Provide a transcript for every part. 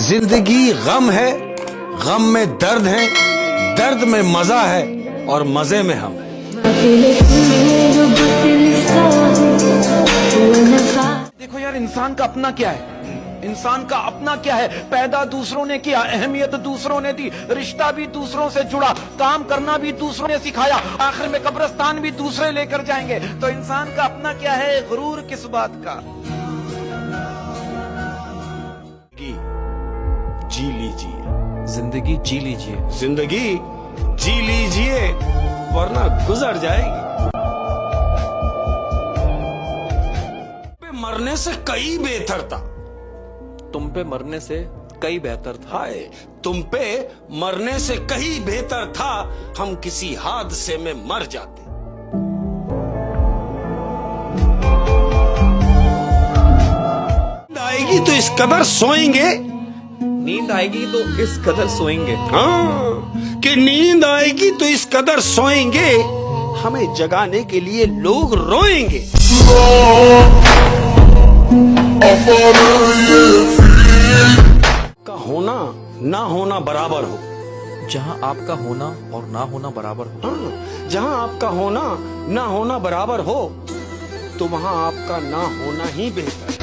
जिंदगी गम है, गम में दर्द है, दर्द में मजा है और मजे में हम हैं। देखो यार, इंसान का अपना क्या है? इंसान का अपना क्या है? पैदा दूसरों ने किया, अहमियत दूसरों ने दी, रिश्ता भी दूसरों से जुड़ा, काम करना भी दूसरों ने सिखाया, आखिर में कब्रिस्तान भी दूसरे लेकर जाएंगे। तो इंसान का अपना क्या है? गुरूर किस बात का? जी लीजिए, जिंदगी जी लीजिए, जिंदगी जी लीजिए, वरना गुजर जाएगी। मरने से कई बेहतर था। तुम पे मरने से कई बेहतर था। हाय, तुम पे मरने से कहीं बेहतर था हम किसी हादसे में मर जाते। नींद आएगी तो इस कदर सोएंगे, नींद आएगी तो इस कदर सोएंगे, हाँ, कि नींद आएगी तो इस कदर सोएंगे, हमें जगाने के लिए लोग रोएंगे। का होना ना होना बराबर हो, जहां आपका होना और ना होना बराबर हो। हाँ, जहां आपका होना ना होना बराबर हो तो वहां आपका ना होना ही बेहतर है।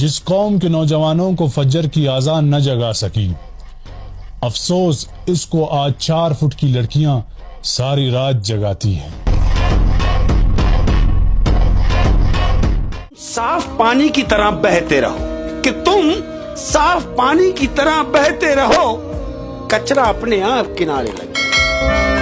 जिस कौम के नौजवानों को फजर की आजान न जगा सकी, अफसोस इसको आज 4 फुट की लड़कियां सारी रात जगाती हैं। साफ पानी की तरह बहते रहो, कि तुम साफ पानी की तरह बहते रहो, कचरा अपने आप किनारे लगे।